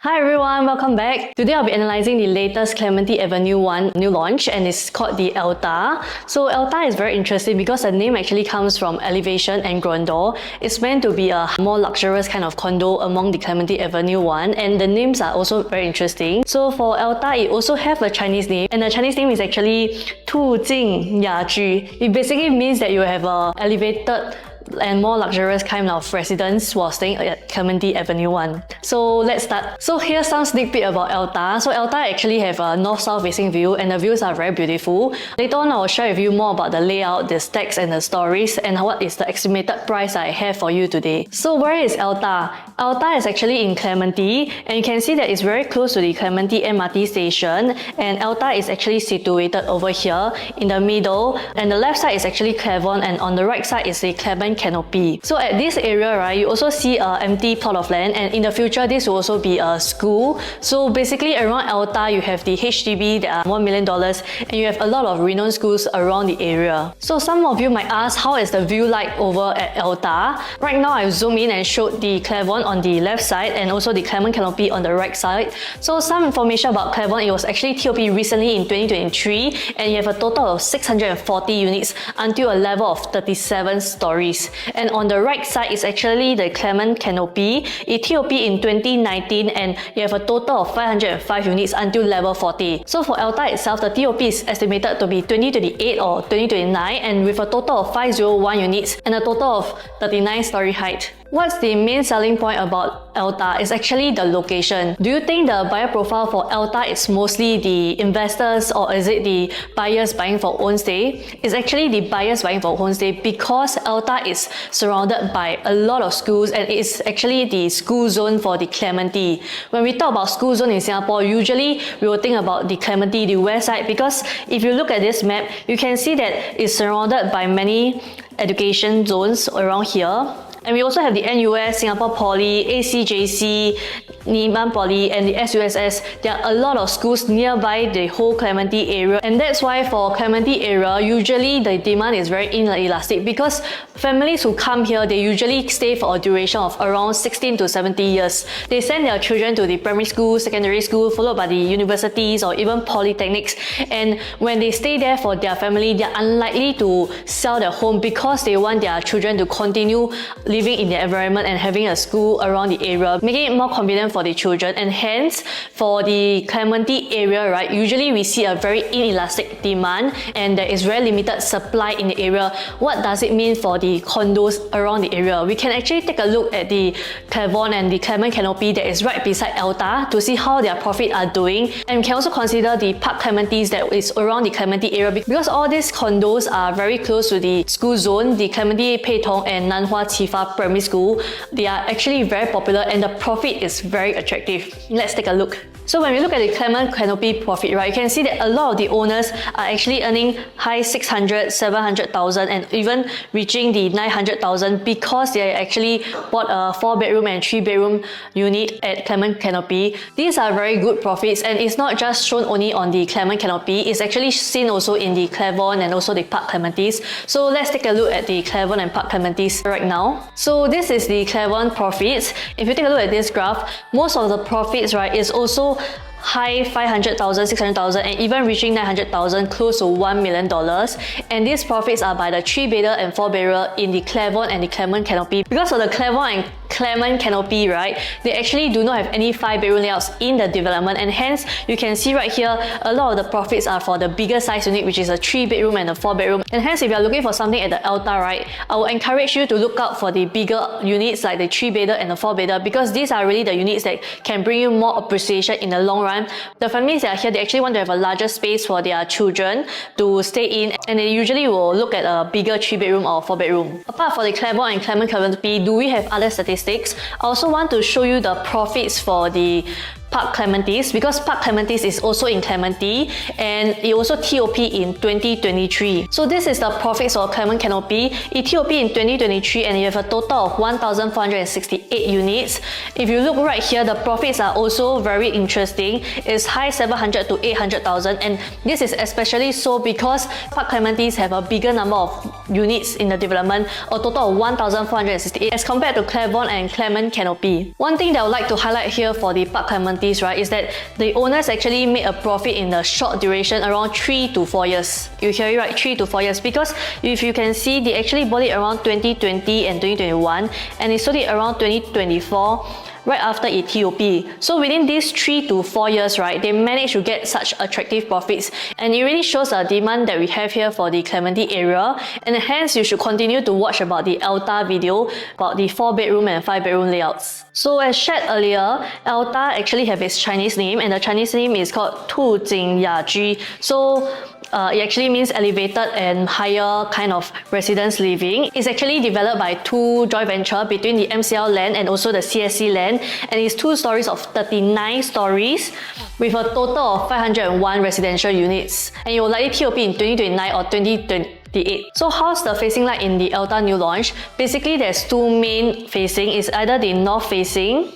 Hi everyone, welcome back. Today I'll be analysing the latest Clementi Avenue 1 new launch, and it's called the Elta. So Elta is very interesting because the name actually comes from elevation and grandeur. It's meant to be a more luxurious kind of condo among the Clementi Avenue 1, and the names are also very interesting. So for Elta, it also have a Chinese name, and the Chinese name is actually 兔境雅居. It basically means that you have a elevated and more luxurious kind of residence while staying at Clementi Avenue 1. So let's start. So here's some sneak peek about Elta. So Elta actually have a north-south facing view, and the views are very beautiful. Later on, I will share with you more about the layout, the stacks and the stories, and what is the estimated price I have for you today. So where is Elta? Elta is actually in Clementi, and you can see that it's very close to the Clementi MRT station, and Elta is actually situated over here in the middle, and the left side is actually Clavon, and on the right side is the Clement Canopy. So at this area, right, you also see an empty plot of land, and in the future this will also be a school. So basically around Elta you have the HDB that are $1 million, and you have a lot of renowned schools around the area. So some of you might ask, how is the view like over at Elta? Right now I've zoomed in and showed the Clavon on the left side and also the Clement Canopy on the right side. So some information about Clavon: it was actually TOP recently in 2023, and you have a total of 640 units until a level of 37 stories. And on the right side is actually the Clement Canopy. It TOP in 2019, and you have a total of 505 units until level 40. So for Elta itself, the TOP is estimated to be 2028 or 2029, and with a total of 501 units and a total of 39 story height. What's the main selling point about Elta is actually the location. Do you think the buyer profile for Elta is mostly the investors, or is it the buyers buying for own stay? It's actually the buyers buying for own stay because Elta is surrounded by a lot of schools, and it's actually the school zone for the Clementi. When we talk about school zone in Singapore, usually we will think about the Clementi, the west side, because if you look at this map, you can see that it's surrounded by many education zones around here. And we also have the NUS, Singapore Poly, ACJC, Nanyang Poly, and the SUSS. There are a lot of schools nearby the whole Clementi area, and that's why for Clementi area, usually the demand is very inelastic, because families who come here, they usually stay for a duration of around 16 to 70 years. They send their children to the primary school, secondary school, followed by the universities or even polytechnics, and when they stay there for their family, they are unlikely to sell their home because they want their children to continue living in the environment and having a school around the area, making it more convenient for the children. And hence, for the Clementi area, right, usually we see a very inelastic demand, and there is very limited supply in the area. What does it mean for the condos around the area? We can actually take a look at the Clavon and the Clement Canopy that is right beside Elta to see how their profit are doing, and we can also consider the Parc Clematis that is around the Clementi area, because all these condos are very close to the school zone, the Clementi Pei Tong and Nanhua Qifa Primary School. They are actually very popular, and the profit is very attractive. Let's take a look. So when we look at the Clement Canopy profit, right, you can see that a lot of the owners are actually earning high 600, 700,000 and even reaching the 900,000 because they actually bought a 4-bedroom and 3-bedroom unit at Clement Canopy. These are very good profits, and it's not just shown only on the Clement Canopy, it's actually seen also in the Clavon and also the Parc Clematis. So let's take a look at the Clavon and Parc Clematis right now. So this is the Clavon profits. If you take a look at this graph, most of the profits, right, is also high 500,000, 600,000 and even reaching 900,000, close to $1 million. And these profits are by the 3-bedder and 4-bedder in the Clavon and the Clement Canopy. Because of the Clavon and Clement Canopy, right, they actually do not have any 5-bedroom layouts in the development, and hence you can see right here a lot of the profits are for the bigger size unit, which is a 3-bedroom and a 4-bedroom. And hence, if you are looking for something at the Elta, right, I will encourage you to look out for the bigger units like the 3-bedder and the 4-bedder, because these are really the units that can bring you more appreciation in the long run. The families that are here, they actually want to have a larger space for their children to stay in, and they usually will look at a bigger 3-bedroom or 4-bedroom. Apart from the Clavon and Clement Canopy, do we have other statistics? I also want to show you the profits for the Parc Clematis, because Parc Clematis is also in Clementi, and it also TOP in 2023. So this is the profits for Clement Canopy. It TOP in 2023, and you have a total of 1,468 68 units. If you look right here, the profits are also very interesting. It's high 700 to 800,000, and this is especially so because Parc Clematis have a bigger number of units in the development, a total of 1,468 as compared to Clavon and Clement Canopy. One thing that I would like to highlight here for the Parc Clematis, right, is that the owners actually made a profit in the short duration around 3 to 4 years. You hear it right, 3 to 4 years, because if you can see, they actually bought it around 2020 and 2021, and they sold it around 2024 right after a TOP. So within these 3 to 4 years, right, they managed to get such attractive profits, and it really shows the demand that we have here for the Clementi area, and hence you should continue to watch about the Elta video about the 4-bedroom and 5-bedroom layouts. So as shared earlier, Elta actually have its Chinese name, and the Chinese name is called Tu Jing Ya Ji. So it actually means elevated and higher kind of residence living. It's actually developed by two joint venture between the MCL land and also the CSC land, and it's 2 stories of 39 stories with a total of 501 residential units, and it will likely TOP in 2029 or 2028. So how's the facing like in the Elta new launch? Basically, there's 2 main facing. It's either the north facing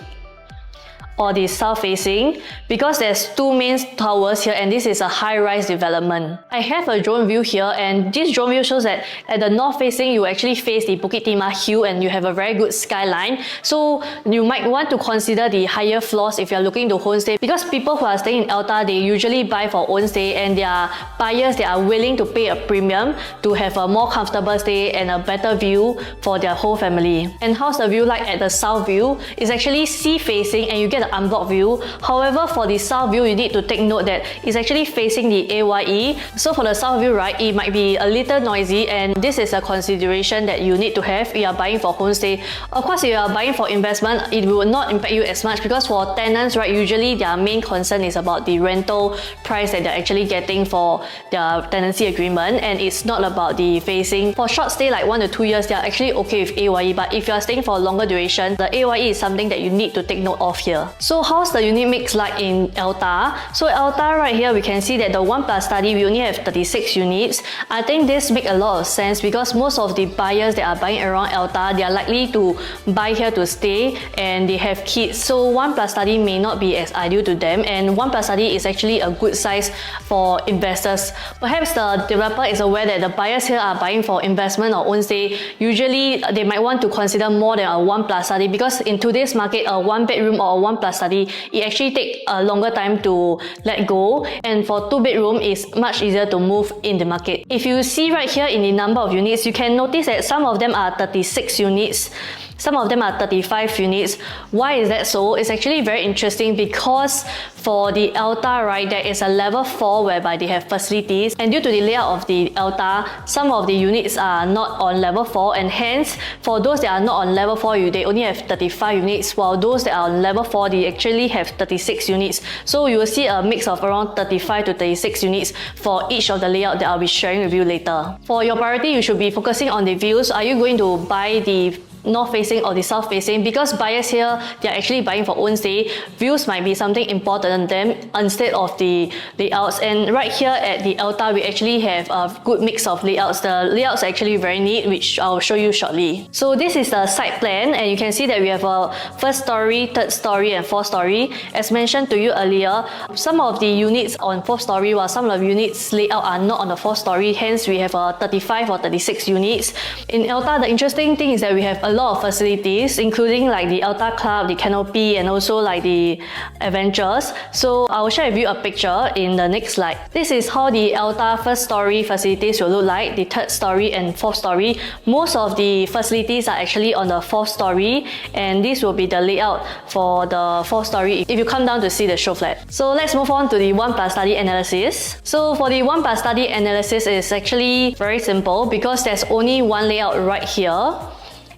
or the south facing, because there's 2 main towers here, and this is a high-rise development. I have a drone view here, and this drone view shows that at the north facing you actually face the Bukit Timah Hill, and you have a very good skyline. So you might want to consider the higher floors if you're looking to homestay, because people who are staying in Elta, they usually buy for own stay, and they are buyers, they are willing to pay a premium to have a more comfortable stay and a better view for their whole family. And how's the view like at the south view? It's actually sea facing, and you get unblocked view. However, for the south view, you need to take note that it's actually facing the AYE. So for the south view, right, it might be a little noisy, and this is a consideration that you need to have if you are buying for homestay. Of course, if you are buying for investment, it will not impact you as much, because for tenants, right, usually their main concern is about the rental price that they're actually getting for their tenancy agreement, and it's not about the facing. For short stay like 1 to 2 years, they are actually okay with AYE, but if you are staying for a longer duration, the AYE is something that you need to take note of here. So how's the unit mix like in Elta? So Elta right here, we can see that the 1+ study, we only have 36 units. I think this makes a lot of sense, because most of the buyers that are buying around Elta, they are likely to buy here to stay, and they have kids. So 1+ study may not be as ideal to them, and 1+ study is actually a good size for investors. Perhaps the developer is aware that the buyers here are buying for investment or own stay. Usually they might want to consider more than a 1+ study, because in today's market, a 1-bedroom or a 1+ study, it actually takes a longer time to let go, and for 2-bedroom, it's much easier to move in the market. If you see right here in the number of units, you can notice that some of them are 36 units. Some of them are 35 units. Why is that so? It's actually very interesting, because for the Elta, right, there is a level 4 whereby they have facilities, and due to the layout of the Elta, some of the units are not on level 4, and hence for those that are not on level 4, they only have 35 units, while those that are on level 4, they actually have 36 units. So you will see a mix of around 35 to 36 units for each of the layout that I'll be sharing with you later. For your priority, you should be focusing on the views. Are you going to buy the north facing or the south facing? Because buyers here, they are actually buying for own stay. Views might be something important to them instead of the layouts. And right here at the Elta, we actually have a good mix of layouts. The layouts are actually very neat, which I'll show you shortly. So this is the site plan, and you can see that we have a 1st story, 3rd story, and 4th story. As mentioned to you earlier, some of the units on 4th story, while some of the units layout are not on the 4th story, hence we have a 35 or 36 units. In Elta, the interesting thing is that we have a lot of facilities, including like the Elta Club, the Canopy, and also like the Adventures. So I will share with you a picture in the next slide. This is how the Elta 1st story facilities will look like, the 3rd story and 4th story. Most of the facilities are actually on the 4th story, and this will be the layout for the 4th story if you come down to see the show flat. So let's move on to the 1+ study analysis. So for the 1+ study analysis, is actually very simple, because there's only one layout right here.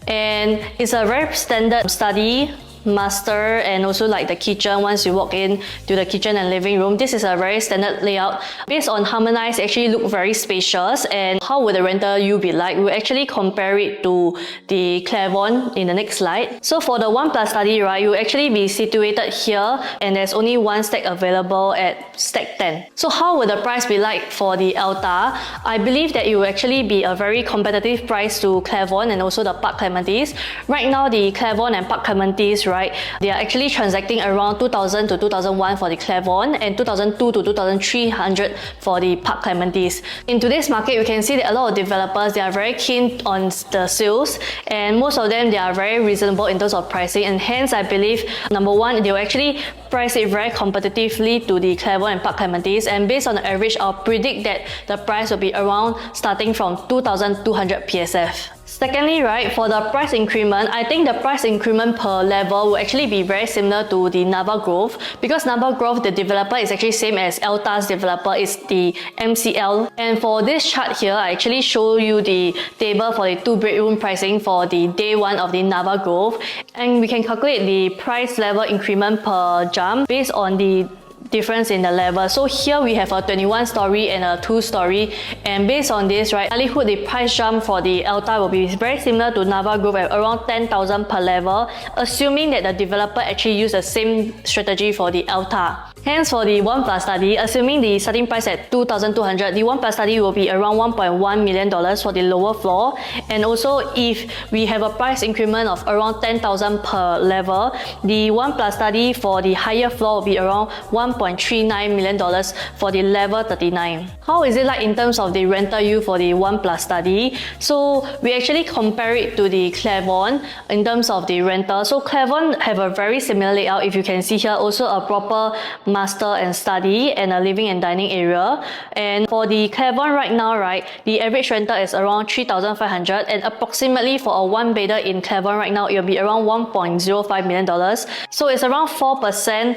And it's a very standard study master and also like the kitchen. Once you walk in to the kitchen and living room, this is a very standard layout. Based on Harmonize, it actually look very spacious. And how would the rental yield be like? We'll actually compare it to the Clavon in the next slide. So for the 1 plus study, right, you'll actually be situated here and there's only one stack available at stack 10. So how would the price be like for the Elta? I believe that it will actually be a very competitive price to Clavon and also the Parc Clematis. Right now, the Clavon and Parc Clematis, right, they are actually transacting around 2,000 to 2,001 for the Clavon and 2,002 to 2,300 for the Parc Clematis. In today's market, you can see that a lot of developers, they are very keen on the sales, and most of them, they are very reasonable in terms of pricing, and hence I believe, number one, they will actually price it very competitively to the Clavon and Parc Clematis, and based on the average, I'll predict that the price will be around starting from 2,200 PSF. Secondly, right, for the price increment, I think the price increment per level will actually be very similar to the Nava Grove, because Nava Grove, the developer is actually same as Elta's developer, is the MCL. And for this chart here, I actually show you the table for the 2-bedroom pricing for the day 1 of the Nava Grove, and we can calculate the price level increment per jump based on the difference in the level. So here we have a 21-story and a 2-story, and based on this, right, likelihood the price jump for the Elta will be very similar to Nava Grove at around 10,000 per level, assuming that the developer actually used the same strategy for the Elta. Hence, for the 1 plus study, assuming the starting price at 2,200, the 1 plus study will be around $1.1 million for the lower floor. And also, if we have a price increment of around 10,000 per level, the 1 plus study for the higher floor will be around $1.39 million for the level 39. How is it like in terms of the rental yield for the 1 plus study? So we actually compare it to the Clavon in terms of the rental. So Clavon have a very similar layout. If you can see here, also a proper master and study and a living and dining area. And for the Clavon right now, right, the average rental is around 3,500, and approximately for a 1-bedder in Clavon right now, it will be around $1.05 million. So it's around 4%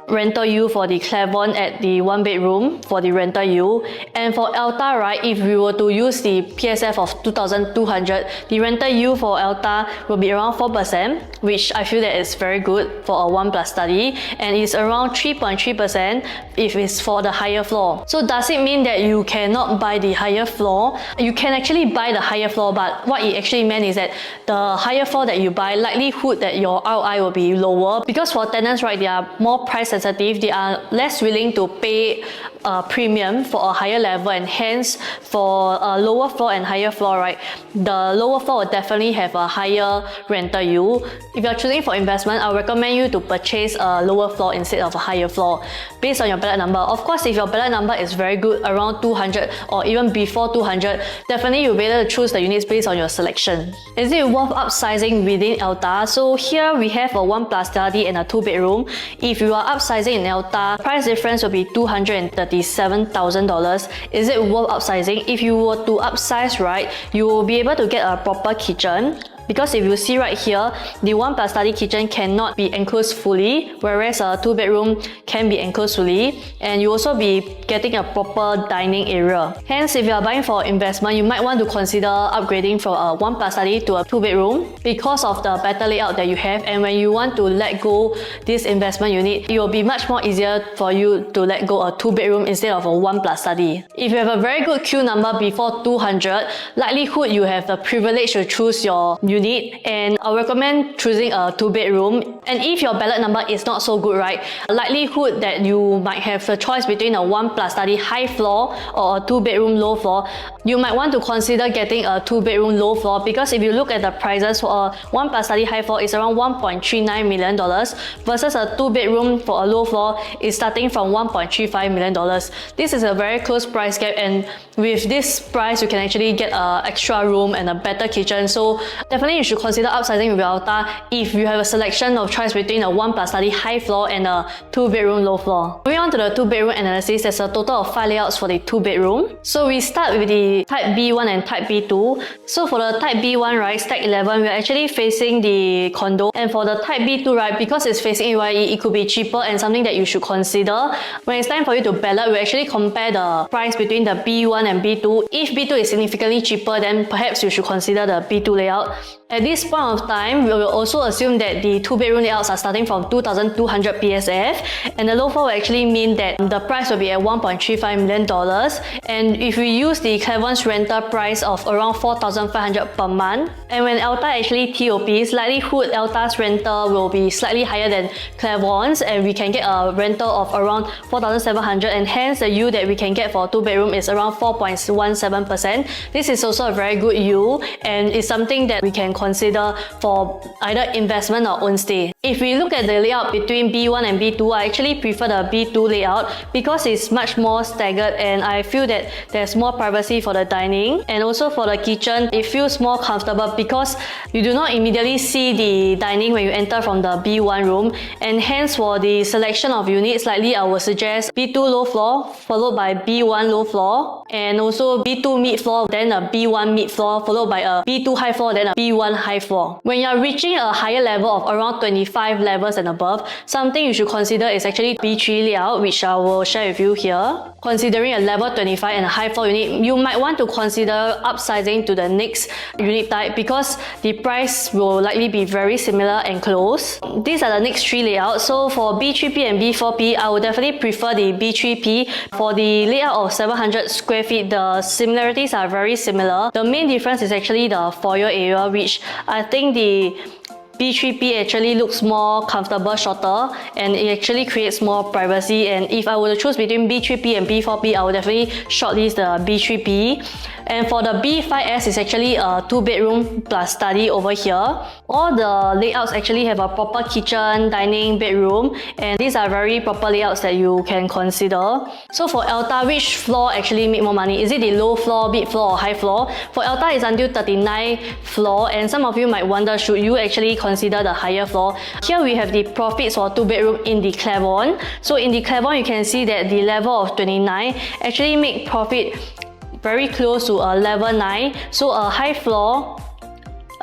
rental yield for the Clavon at the 1-bedroom for the rental yield. And for Elta, right, if we were to use the PSF of 2,200, the rental yield for Elta will be around 4%, which I feel that is very good for a 1 plus study, and it's around 3.3% if it's for the higher floor. So does it mean that you cannot buy the higher floor? You can actually buy the higher floor, but what it actually meant is that the higher floor that you buy, likelihood that your ROI will be lower, because for tenants, right, they are more price sensitive, they are less willing to pay a premium for a higher level, and hence for a lower floor and higher floor, right, the lower floor will definitely have a higher rental yield. If you're choosing for investment, I recommend you to purchase a lower floor instead of a higher floor based on your ballot number. Of course, if your ballot number is very good, around 200 or even before 200, definitely you'll be able to choose the units based on your selection. Is it worth upsizing within Elta? So here we have a 1 plus study and a 2-bedroom. If you are upsizing in Elta, price difference will be $237,000. Is it worth upsizing? If you were to upsize, right, you will be able to get a proper kitchen. Because if you see right here, the 1 plus study kitchen cannot be enclosed fully, whereas a 2-bedroom can be enclosed fully, and you also be getting a proper dining area. Hence, if you are buying for investment, you might want to consider upgrading from a 1 plus study to a 2-bedroom because of the better layout that you have. And when you want to let go this investment unit, it will be much more easier for you to let go a 2-bedroom instead of a 1 plus study. If you have a very good Q number before 200, likelihood you have the privilege to choose your unit, and I recommend choosing a 2-bedroom. And if your ballot number is not so good, right, likelihood that you might have a choice between a 1 plus study high floor or a 2-bedroom low floor, you might want to consider getting a 2-bedroom low floor, because if you look at the prices for a 1 plus study high floor, it's around $1.39 million versus a 2-bedroom for a low floor is starting from $1.35 million. This is a very close price gap, and with this price you can actually get an extra room and a better kitchen. So definitely you should consider upsizing with Elta if you have a selection of choice between a 1 plus study high floor and a 2-bedroom low floor. Moving on to the 2-bedroom analysis, there's a total of 5 layouts for the 2-bedroom. So we start with the type B1 and type B2. So for the type B1, right, stack 11, we're actually facing the condo. And for the type B2, right, because it's facing AYE, it could be cheaper and something that you should consider. When it's time for you to ballot, we actually compare the price between the B1 and B2. If B2 is significantly cheaper, then perhaps you should consider the B2 layout. At this point of time, we will also assume that the 2-bedroom layouts are starting from 2,200 PSF, and the low floor will actually mean that the price will be at $1.35 million. And if we use the Clavon's rental price of around 4,500 per month, and when Elta actually TOPs, likelihood Elta's rental will be slightly higher than Clavon's, and we can get a rental of around 4,700, and hence the yield that we can get for a 2-bedroom is around 4.17%. This is also a very good yield, and it's something that we can consider for either investment or own stay. If we look at the layout between B1 and B2, I actually prefer the B2 layout because it's much more staggered, and I feel that there's more privacy for the dining, and also for the kitchen, it feels more comfortable because you do not immediately see the dining when you enter from the B1 room. And hence for the selection of units, likely I would suggest B2 low floor followed by B1 low floor, and also B2 mid floor, then a B1 mid floor followed by a B2 high floor, then a B1 high floor. When you're reaching a higher level of around 25 levels and above, something you should consider is actually B3 layout, which I will share with you here. Considering a level 25 and a high floor unit, you might want to consider upsizing to the next unit type because the price will likely be very similar and close. These are the next 3 layouts. So for B3P and B4P, I would definitely prefer the B3P. For the layout of 700 square feet, the similarities are very similar. The main difference is actually the foyer area, which I think the B3P actually looks more comfortable, shorter, and it actually creates more privacy. And if I were to choose between B3P and B4P, I would definitely shortlist the B3P. And for the B5S, it's actually a 2-bedroom plus study over here. All the layouts actually have a proper kitchen, dining, bedroom, and these are very proper layouts that you can consider. So for Elta, which floor actually make more money? Is it the low floor, mid floor, or high floor? For Elta, it's until 39 floor, and some of you might wonder, should you actually consider the higher floor? Here we have the profits for 2-bedroom in the Clavon. So in the Clavon, you can see that the level of 29 actually make profit very close to a level 9. So a high floor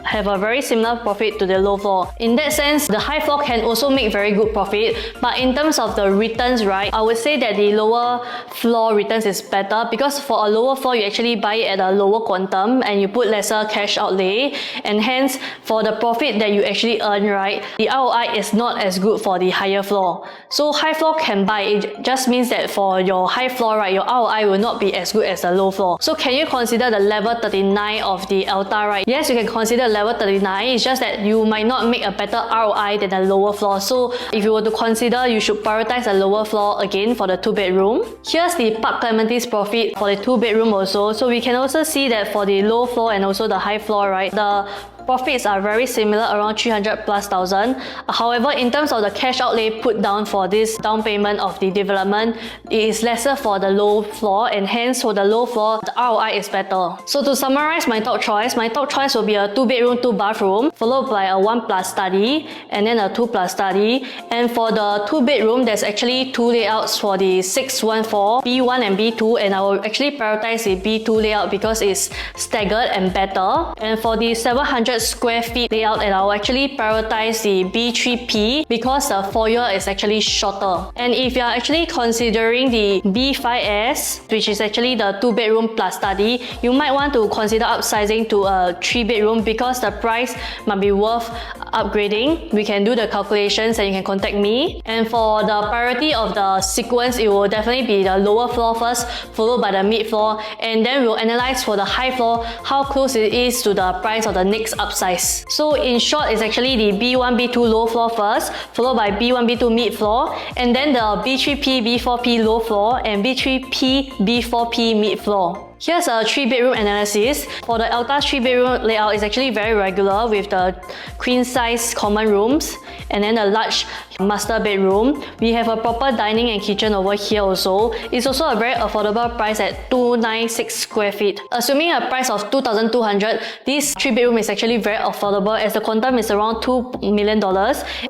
have a very similar profit to the low floor. In that sense, the high floor can also make very good profit, but in terms of the returns, right, I would say that the lower floor returns is better because for a lower floor, you actually buy it at a lower quantum and you put lesser cash outlay, and hence for the profit that you actually earn, right, the ROI is not as good for the higher floor. So high floor can buy, it just means that for your high floor, right, your ROI will not be as good as the low floor. So can you consider the level 39 of the Elta, right? Yes, you can consider level 39, it's just that you might not make a better ROI than the lower floor. So if you were to consider, you should prioritize the lower floor again for the 2-bedroom. Here's the Parc Clematis profit for the 2-bedroom also. So we can also see that for the low floor and also the high floor, right, the profits are very similar, around 300,000+. However, in terms of the cash outlay put down for this down payment of the development, it is lesser for the low floor, and hence for the low floor, the ROI is better. So to summarize my top choice will be a 2-bedroom, 2-bathroom, followed by a 1+ study, and then a 2+ study. And for the 2-bedroom, there's actually 2 layouts for the 614, B1 and B2, and I will actually prioritize the B2 layout because it's staggered and better. And for the 700 square feet layout, and I'll actually prioritize the B3P because the foyer is actually shorter. And if you're actually considering the B5S, which is actually the 2-bedroom plus study, you might want to consider upsizing to a 3-bedroom because the price might be worth upgrading. We can do the calculations and you can contact me. And for the priority of the sequence, it will definitely be the lower floor first, followed by the mid floor, and then we'll analyze for the high floor how close it is to the price of the next upsize. So in short, it's actually the B1, B2 low floor first, followed by B1, B2 mid floor, and then the B3P, B4P low floor, and B3P, B4P mid floor. Here's a 3-bedroom analysis. For the Elta 3-bedroom layout, is actually very regular with the queen size common rooms and then a large master bedroom. We have a proper dining and kitchen over here also. It's also a very affordable price at 296 square feet. Assuming a price of 2,200, this 3-bedroom is actually very affordable as the quantum is around $2 million.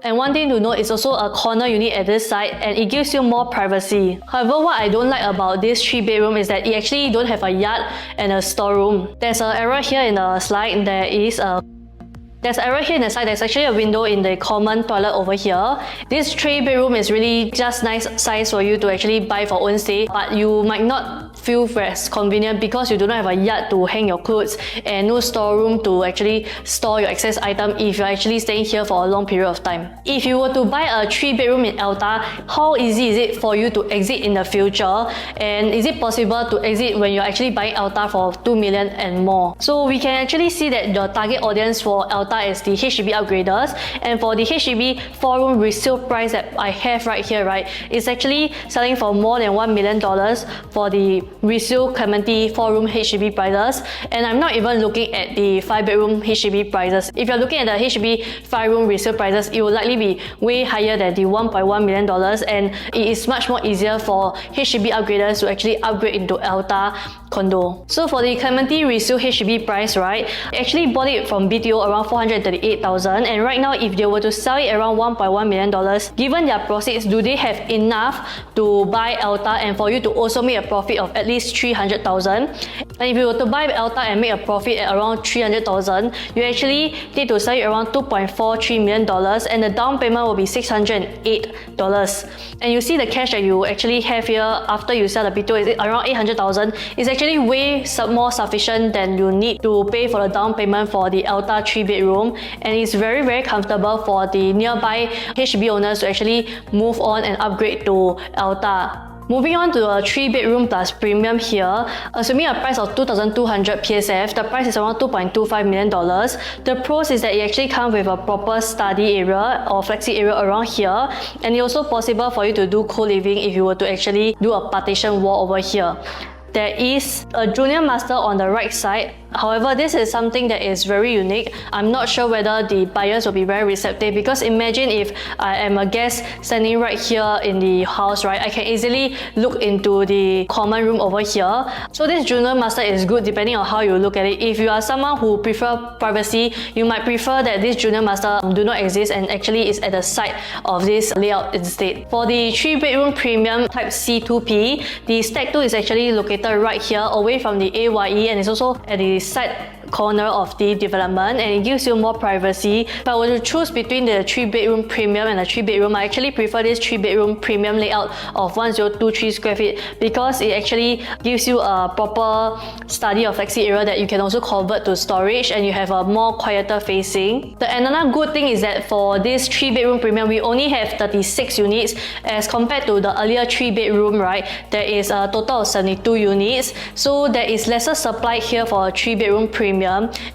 And one thing to note is also a corner unit at this side, and it gives you more privacy. However, what I don't like about this 3-bedroom is that it actually don't have a yard and a storeroom. There's an error here in the slide. There's an error here in the side. There's actually a window in the common toilet over here. This 3-bedroom is really just nice size for you to actually buy for own stay, but you might not feel very convenient because you do not have a yard to hang your clothes and no storeroom to actually store your excess item if you're actually staying here for a long period of time. If you were to buy a 3-bedroom in Elta, how easy is it for you to exit in the future? And is it possible to exit when you're actually buying Elta for 2 million and more? So we can actually see that the target audience for Elta is the HDB upgraders, and for the HDB 4-room resale price that I have right here, right, it's actually selling for more than $1 million for the resale Clementi 4-room HDB prices, and I'm not even looking at the 5-bedroom HDB prices. If you're looking at the HDB 5-room resale prices, it will likely be way higher than the $1.1 million, and it is much more easier for HDB upgraders to actually upgrade into Elta Condo. So for the Clementi resale HDB price, right, I actually bought it from BTO around $438,000, and right now if they were to sell it around $1.1 million, given their proceeds, do they have enough to buy Elta and for you to also make a profit of at least $300,000? And if you were to buy Elta and make a profit at around $300,000, you actually need to sell it around $2.43 million, and the down payment will be $608. And you see the cash that you actually have here after you sell the BTO is around $800,000. It's actually way more sufficient than you need to pay for the down payment for the Elta 3-bedroom, and it's very comfortable for the nearby HDB owners to actually move on and upgrade to Elta. Moving on to a 3-bedroom plus premium here, assuming a price of 2,200 PSF, the price is around $2.25 million. The pros is that it actually comes with a proper study area or flexi area around here, and it's also possible for you to do co-living if you were to actually do a partition wall over here. There is a junior master on the right side. However, this is something that is very unique. I'm not sure whether the buyers will be very receptive, because imagine if I am a guest standing right here in the house, right? I can easily look into the common room over here. So this junior master is good depending on how you look at it. If you are someone who prefer privacy, you might prefer that this junior master do not exist and actually is at the side of this layout instead. For the 3-bedroom premium type C2P, the stack 2 is actually located right here away from the AYE, and it's also at the side corner of the development, and it gives you more privacy. If I were to choose between the 3-bedroom premium and the 3-bedroom, I actually prefer this 3-bedroom premium layout of 1023 square feet because it actually gives you a proper study or flexi area that you can also convert to storage, and you have a more quieter facing. Another good thing is that for this 3-bedroom premium, we only have 36 units as compared to the earlier 3-bedroom, right? There is a total of 72 units, so there is lesser supply here for a 3-bedroom premium.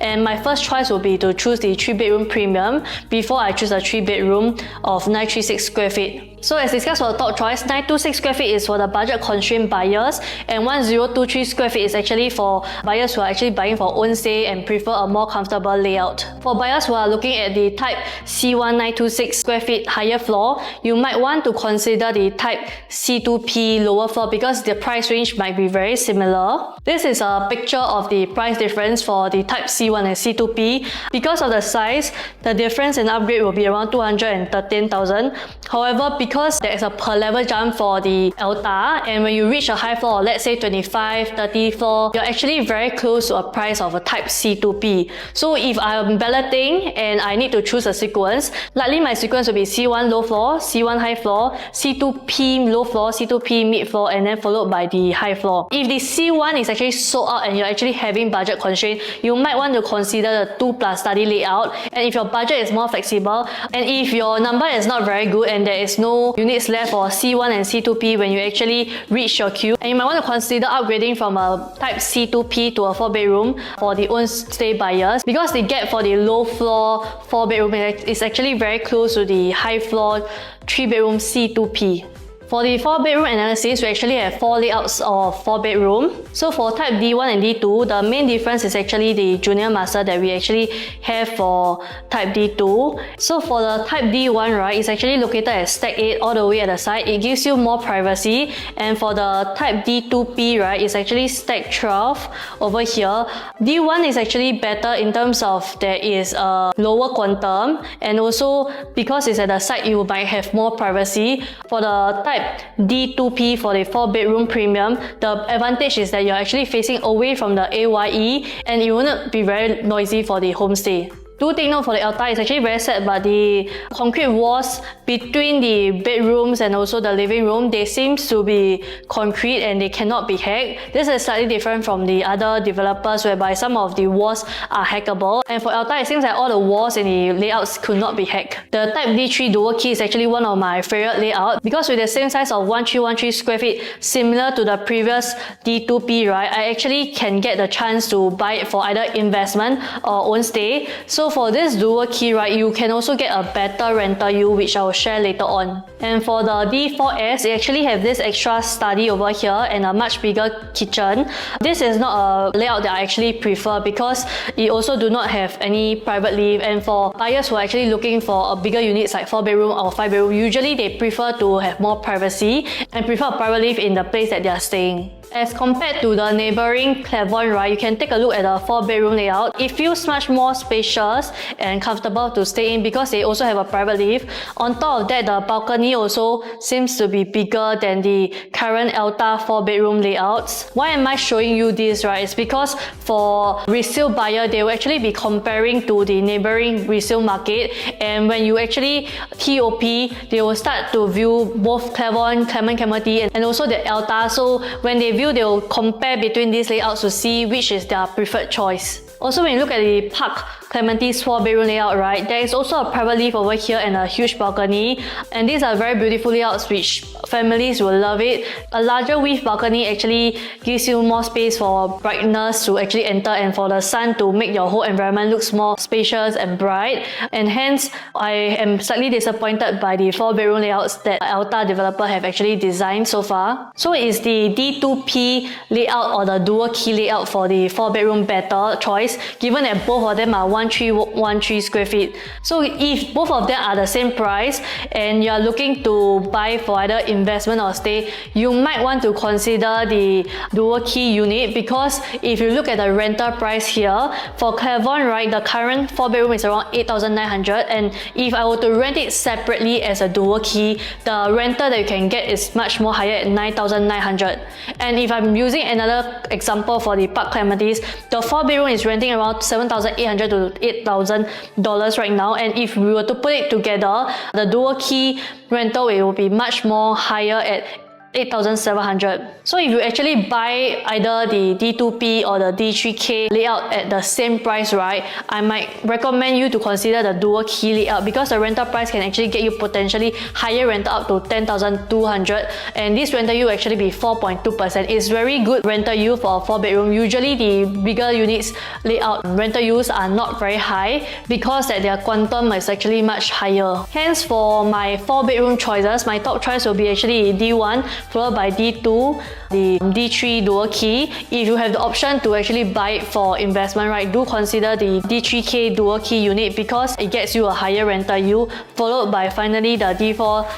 And my first choice will be to choose the 3-bedroom premium before I choose a 3-bedroom of 936 square feet. So as discussed for the top choice, 926 square feet is for the budget constrained buyers, and 1023 square feet is actually for buyers who are actually buying for own stay and prefer a more comfortable layout. For buyers who are looking at the type C1 926 square feet higher floor, you might want to consider the type C2P lower floor because the price range might be very similar. This is a picture of the price difference for the type C1 and C2P. Because of the size, the difference in upgrade will be around 213,000. However, because there is a per level jump for the Elta, and when you reach a high floor, let's say 25, 30 floor, you're actually very close to a price of a type C2P. So if I'm balloting and I need to choose a sequence, likely my sequence will be C1 low floor, C1 high floor, C2P low floor, C2P mid floor, and then followed by the high floor. If the C1 is actually sold out and you're actually having budget constraint, you might want to consider the 2+ study layout. And if your budget is more flexible, and if your number is not very good and there is no units left for C1 and C2P when you actually reach your queue, and you might want to consider upgrading from a type C2P to a 4-bedroom for the own stay buyers, because the gap for the low floor 4-bedroom is actually very close to the high floor 3-bedroom C2P. For the 4-bedroom analysis, we actually have 4 layouts of 4-bedroom. So for type D1 and D2, the main difference is actually the junior master that we actually have for type D2. So for the type D1, right, it's actually located at stack 8 all the way at the side. It gives you more privacy. And for the type D2P, right, it's actually stack 12 over here. D1 is actually better in terms of there is a lower quantum, and also because it's at the side, you might have more privacy. For the type D2P for the 4-bedroom premium, the advantage is that you're actually facing away from the AYE and it will not be very noisy for the homestay. Do take note for the Elta, it's actually very sad, but the concrete walls between the bedrooms and also the living room, they seem to be concrete and they cannot be hacked. This is slightly different from the other developers whereby some of the walls are hackable. And for Elta, it seems like all the walls and the layouts could not be hacked. The Type D3 dual key is actually one of my favorite layouts because with the same size of 1313 square feet, similar to the previous D2P, right, I actually can get the chance to buy it for either investment or own stay. So for this dual key, right, you can also get a better rental yield, which I will share later on. And for the D4S, it actually have this extra study over here and a much bigger kitchen. This is not a layout that I actually prefer because it also do not have any private lift, and for buyers who are actually looking for a bigger units like 4-bedroom or 5-bedroom, usually they prefer to have more privacy and prefer a private lift in the place that they are staying. As compared to the neighboring Clavon, right, you can take a look at the 4-bedroom layout. It feels much more spacious and comfortable to stay in because they also have a private lift. On top of that, the balcony also seems to be bigger than the current Elta 4-bedroom layouts. Why am I showing you this, right? It's because for resale buyer, they will actually be comparing to the neighboring resale market, and when you actually TOP, they will start to view both Clavon, Clement, Clematis, and also the Elta. So when they view, they will compare between these layouts to see which is their preferred choice. Also, when you look at the Parc Clementi's 4-bedroom layout, right, there is also a private lift over here and a huge balcony, and these are very beautiful layouts which families will love it. A larger width balcony actually gives you more space for brightness to actually enter and for the sun to make your whole environment looks more spacious and bright, and hence I am slightly disappointed by the 4-bedroom layouts that Elta developer have actually designed so far. So is the D2P layout or the dual key layout for the 4-bedroom better choice, given that both of them are 1313 square feet? So if both of them are the same price and you are looking to buy for either investment or stay, you might want to consider the dual key unit, because if you look at the rental price here for Clavon, right, the current 4-bedroom is around 8,900, and if I were to rent it separately as a dual key, the rental that you can get is much more higher at 9,900. And if I'm using another example for the Parc Clematis, the 4-bedroom is renting around $7,800 to $8,000 right now, and if we were to put it together, the dual key rental it will be much more higher at 8,700. So if you actually buy either the D2P or the D3K layout at the same price, right, I might recommend you to consider the dual key layout because the rental price can actually get you potentially higher rental up to 10,200, and this rental yield actually be 4.2%. It's very good rental yield for a 4-bedroom. Usually the bigger units layout rental yields are not very high because that their quantum is actually much higher. Hence for my 4-bedroom choices, my top choice will be actually D1 followed by D2, the D3 dual key. If you have the option to actually buy it for investment, right, do consider the D3K dual key unit because it gets you a higher rental yield, followed by finally the D4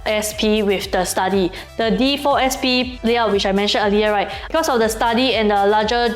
SP with the study. The D4 SP layout which I mentioned earlier, right, because of the study and the larger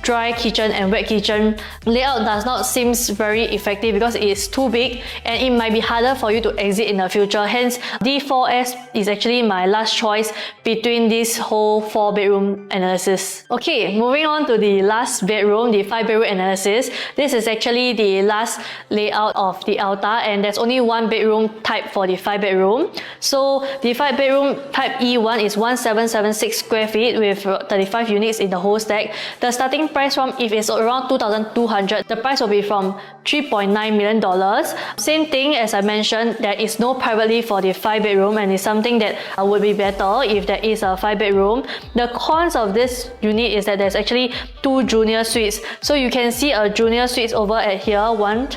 dry kitchen and wet kitchen layout does not seem very effective because it is too big and it might be harder for you to exit in the future. Hence, D4S is actually my last choice between this whole 4-bedroom analysis. Okay, moving on to the last bedroom, the 5-bedroom analysis. This is actually the last layout of the Elta, and there's only one bedroom type for the 5-bedroom. So the 5-bedroom type E1 is 1776 square feet with 35 units in the whole stack. The starting price from, if it's around 2,200, the price will be from $3.9 million. Same thing as I mentioned, there is no private lift for the 5-bedroom, and it's something that would be better if there is a 5-bedroom. The cons of this unit is that there's actually 2 junior suites. So you can see a junior suite over at here, one,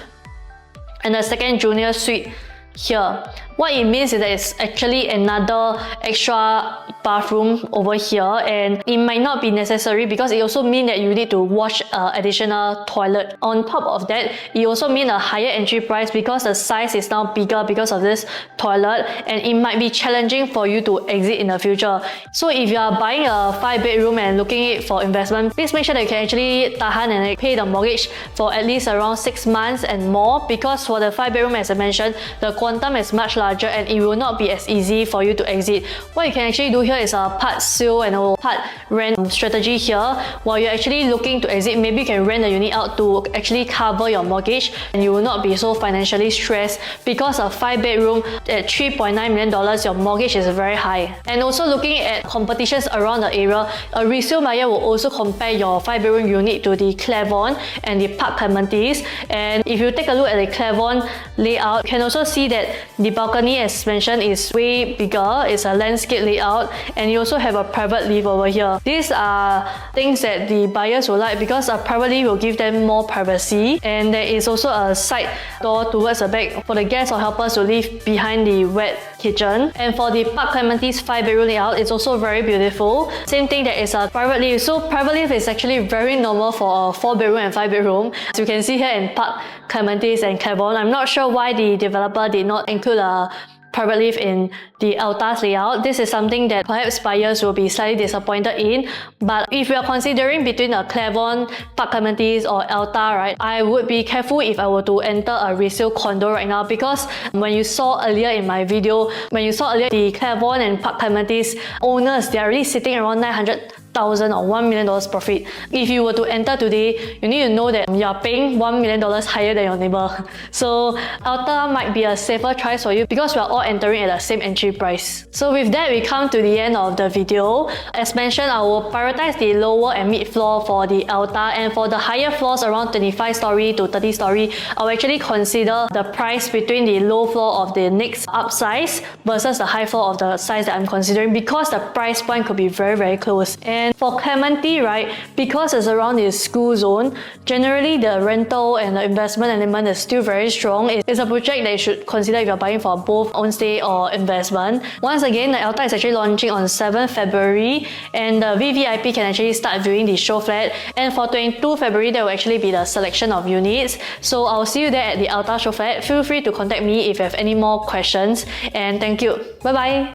and a second junior suite here. What it means is that it's actually another extra bathroom over here, and it might not be necessary because it also means that you need to wash additional toilet. On top of that, it also means a higher entry price because the size is now bigger because of this toilet, and it might be challenging for you to exit in the future. So if you are buying a 5-bedroom and looking it for investment, please make sure that you can actually tahan and pay the mortgage for at least around 6 months and more, because for the 5-bedroom, as I mentioned, the quantum is much larger and it will not be as easy for you to exit. What you can actually do here is a part sale and a part rent strategy here. While you're actually looking to exit, maybe you can rent the unit out to actually cover your mortgage and you will not be so financially stressed because a 5-bedroom at $3.9 million, your mortgage is very high. And also looking at competitions around the area, a resale buyer will also compare your 5-bedroom unit to the Clavon and the Parc Clematis. And if you take a look at the Clavon layout, you can also see that the balcony, as mentioned, is way bigger. It's a landscape layout and you also have a private lift over here. These are things that the buyers will like because a private lift will give them more privacy, and there is also a side door towards the back for the guests or helpers to live behind the wet kitchen. And for the Parc Clematis 5-bedroom layout, it's also very beautiful. Same thing, there is a private lift. So private lift is actually very normal for a 4-bedroom and 5-bedroom. As you can see here in Parc Clematis and Clavon, I'm not sure why the developer did not include a private lift in the Elta's layout. This is something that perhaps buyers will be slightly disappointed in. But if you are considering between a Clavon, Parc Clematis or Elta, right, I would be careful if I were to enter a resale condo right now, because when you saw earlier in my video, the Clavon and Parc Clematis owners, they are really sitting around 900,000 or $1 million profit. If you were to enter today, you need to know that you are paying $1 million higher than your neighbor. So Elta might be a safer choice for you because we are all entering at the same entry price. So with that, we come to the end of the video. As mentioned, I will prioritize the lower and mid floor for the Elta, and for the higher floors around 25-story to 30-story, I'll actually consider the price between the low floor of the next upsize versus the high floor of the size that I'm considering, because the price point could be very, very close. And for Clementi, right, because it's around the school zone, generally the rental and the investment element is still very strong. It's a project that you should consider if you're buying for both own stay or investment. Once again, the Elta is actually launching on 7th February and the VVIP can actually start viewing the show flat. And for 22 February, there will actually be the selection of units. So I'll see you there at the Elta show flat. Feel free to contact me if you have any more questions, and thank you. Bye bye.